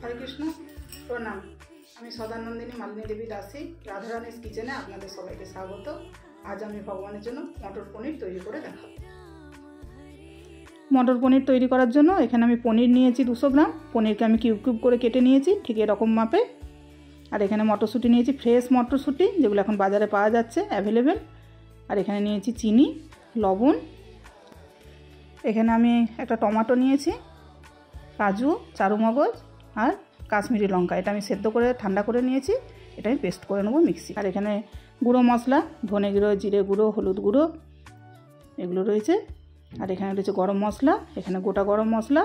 हरे कृष्ण प्रणाम। আমি সদানন্দিনী মালিনী দেবী দাসী রাধারানীস কিচেনে আপনাদের সবাইকে স্বাগত। আজ আমি ভগবানের জন্য মটর পনির তৈরি করে দেখাবো। মটর পনির তৈরি করার জন্য এখানে আমি পনির নিয়েছি 200 গ্রাম। পনিরকে আমি কিউব কিউব করে কেটে নিয়েছি ঠিক এরকম মাপে। আর এখানে মটরশুঁটি নিয়েছি, ফ্রেশ মটরশুঁটি যেগুলো এখন বাজারে পাওয়া যাচ্ছে অ্যাভেলেবেল। আর এখানে নিয়েছি চিনি, লবণ। এখানে আমি একটা টমেটো নিয়েছি, কাজু, চারুমগজ আর কাশ্মীরি লঙ্কা। এটা আমি সেদ্ধ করে ঠান্ডা করে নিয়েছি, এটা আমি পেস্ট করে নেবো মিক্সি। আর এখানে গুঁড়ো মশলা, ধনে গুঁড়ো, জিরে গুঁড়ো, হলুদ গুঁড়ো এগুলো রয়েছে। আর এখানে রয়েছে গরম মশলা, এখানে গোটা গরম মশলা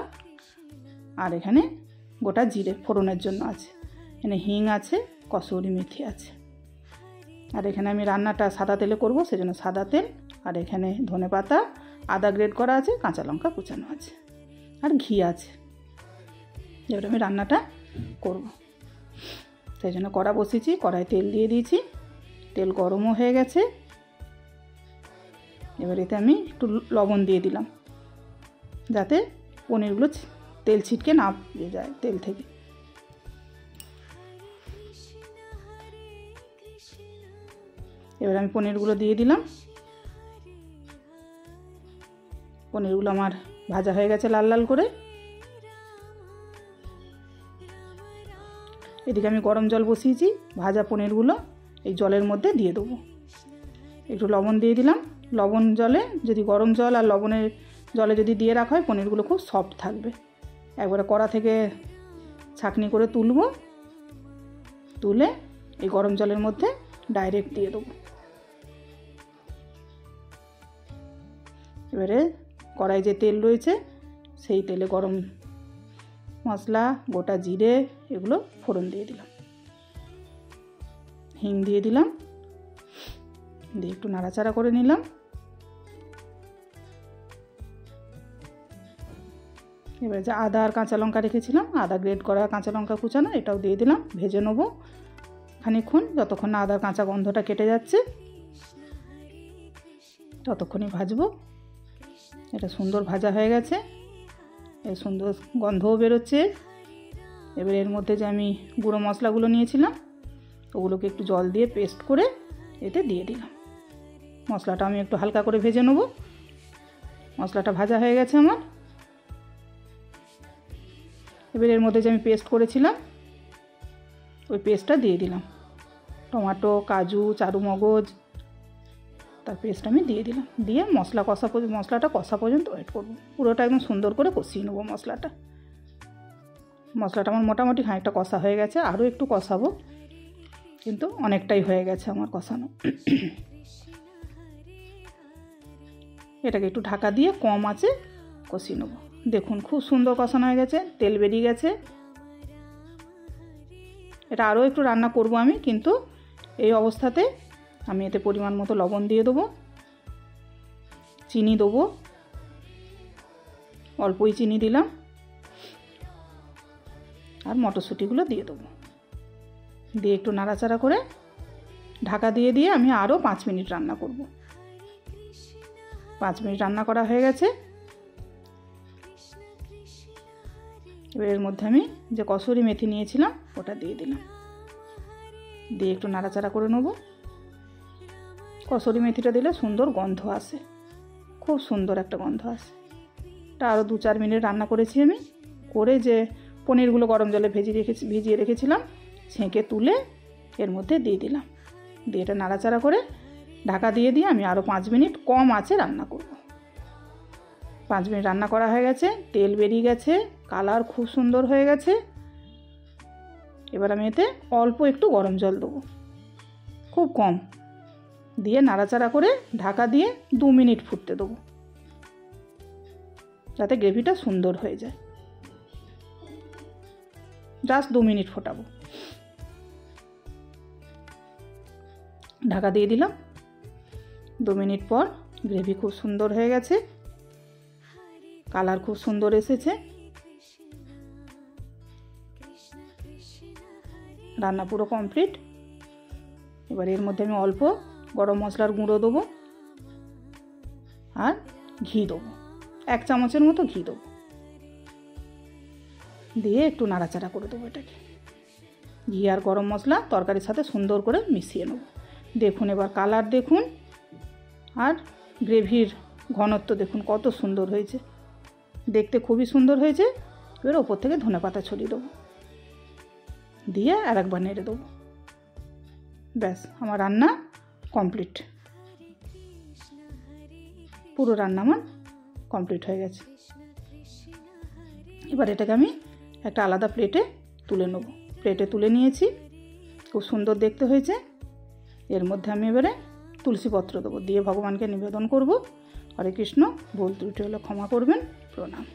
আর এখানে গোটা জিরে ফোড়নের জন্য আছে। এখানে হিং আছে, কসুরি মেথি আছে। আর এখানে আমি রান্নাটা সাদা তেলে করব, সেজন্য সাদা তেল। আর এখানে ধনে পাতা, আদা গ্রেট করা আছে, কাঁচা লঙ্কা কুচানো আছে আর ঘি আছে। এবার আমি রান্নাটা করব, সেই জন্য কড়া বসিয়েছি। কড়াই তেল দিয়ে দিয়েছি, তেল গরমও হয়ে গেছে। এবার এতে আমি একটু লবণ দিয়ে দিলাম যাতে পনিরগুলো তেল ছিটকে না যায় তেল থেকে। এবার আমি পনিরগুলো দিয়ে দিলাম। পনিরগুলো আমার ভাজা হয়ে গেছে লাল লাল করে। এদিকে আমি গরম জল বসিয়েছি, ভাজা পনিরগুলো এই জলের মধ্যে দিয়ে দেবো। একটু লবণ দিয়ে দিলাম। লবণ জলে যদি গরম জল আর লবণের জলে যদি দিয়ে রাখা হয় পনিরগুলো খুব সফট থাকবে। একবারে কড়া থেকে ছাঁকনি করে তুলে এই গরম জলের মধ্যে ডাইরেক্ট দিয়ে দেবো। এবারে কড়াই যে তেল রয়েছে সেই তেলে গরম মশলা, গোটা জিরে এগুলো ফোড়ন দিয়ে দিলাম, হিং দিয়ে দিলাম, দিয়ে একটু নাড়াচাড়া করে নিলাম। এবার যে আদা আর কাঁচা লঙ্কা রেখেছিলাম, আদা গ্রেট করা, কাঁচা লঙ্কা কুচানো, এটাও দিয়ে দিলাম। ভেজে নেবো খানিকক্ষণ, যতক্ষণ না আদার কাঁচা গন্ধটা কেটে যাচ্ছে ততক্ষণই ভাজবো। এটা সুন্দর ভাজা হয়ে গেছে, এর সুন্দর গন্ধও বেরোচ্ছে। এবার এর মধ্যে যে আমি গুঁড়ো মশলাগুলো নিয়েছিলাম ওগুলোকে একটু জল দিয়ে পেস্ট করে এতে দিয়ে দিলাম। মশলাটা আমি একটু হালকা করে ভেজে নেব। মশলাটা ভাজা হয়ে গেছে আমার। এবার এর মধ্যে যে আমি পেস্ট করেছিলাম ওই পেস্টটা দিয়ে দিলাম। টমেটো, কাজু, চারুমগজ তার পেস্ট আমি দিয়ে দিলাম। দিয়ে মশলাটা কষা পর্যন্ত ওয়েট করবো। পুরোটা একদম সুন্দর করে কষিয়ে নেবো মশলাটা। মশলাটা আমার মোটামুটি খানিকটা কষা হয়ে গেছে, আরও একটু কষাবো, কিন্তু অনেকটাই হয়ে গেছে আমার কষানো। এটাকে একটু ঢাকা দিয়ে কম আঁচে কষিয়ে নেবো। দেখুন খুব সুন্দর কষানো হয়ে গেছে, তেল বেরিয়ে গেছে। এটা আরও একটু রান্না করব আমি, কিন্তু এই অবস্থাতে আমি এতে পরিমাণ মতো লবণ দিয়ে দেবো, চিনি দেবো, অল্পই চিনি দিলাম, আর মটরশুঁটিগুলো দিয়ে দেবো। দিয়ে একটু নাড়াচাড়া করে ঢাকা দিয়ে আমি আরও 5 মিনিট রান্না করব। 5 মিনিট রান্না করা হয়ে গেছে। এবার এর মধ্যে আমি যে কসুরি মেথি নিয়েছিলাম ওটা দিয়ে দিলাম, দিয়ে একটু নাড়াচাড়া করে নেব। কসুরি মেথিটা দিলে সুন্দর গন্ধ আসে, খুব সুন্দর একটা গন্ধ আসে। এটা আরও 2-4 মিনিট রান্না করেছি আমি। করে যে পনিরগুলো গরম জলে ভিজিয়ে রেখেছিলাম ছেঁকে তুলে এর মধ্যে দিয়ে দিলাম। দিয়ে এটা নাড়াচাড়া করে ঢাকা দিয়ে আমি আরও 5 মিনিট কম আঁচে রান্না করব। 5 মিনিট রান্না করা হয়ে গেছে, তেল বেরিয়ে গেছে, কালার খুব সুন্দর হয়ে গেছে। এবার আমি এতে অল্প একটু গরম জল দেবো, খুব কম, দিয়ে নাড়াচাড়া করে ঢাকা দিয়ে 2 মিনিট ফুটতে দেবো যাতে গ্রেভিটা সুন্দর হয়ে যায়। জাস্ট 2 মিনিট ফোটাবো। ঢাকা দিয়ে দিলাম। 2 মিনিট পর গ্রেভি খুব সুন্দর হয়ে গেছে, কালার খুব সুন্দর এসেছে। রান্না পুরো কমপ্লিট। এবার এর মধ্যে আমি অল্প গরম মশলার গুঁড়ো দেবো আর ঘি দেবো, 1 চামচের মতো ঘি দেবো। দিয়ে একটু নাড়াচাড়া করে দেবো এটাকে। ঘি আর গরম মশলা তরকারির সাথে সুন্দর করে মিশিয়ে নেব। দেখুন এবার কালার দেখুন, আর গ্রেভির ঘনত্ব দেখুন কত সুন্দর হয়েছে, দেখতে খুবই সুন্দর হয়েছে। এবার ওপর থেকে ধনেপাতা ছড়িয়ে দেবো, দিয়ে আর একবার নেড়ে দেবো। ব্যাস আমার রান্না কমপ্লিট, পুরো রান্না আমার কমপ্লিট হয়ে গেছে। এবার এটাকে আমি একটা আলাদা প্লেটে তুলে নেব। প্লেটে তুলে নিয়েছি, খুব সুন্দর দেখতে হয়েছে। এর মধ্যে আমি এবারে তুলসী পত্র দেবো, দিয়ে ভগবানকে নিবেদন করব। হরে কৃষ্ণ, ভুল ত্রুটি হলে ক্ষমা করবেন, প্রণাম।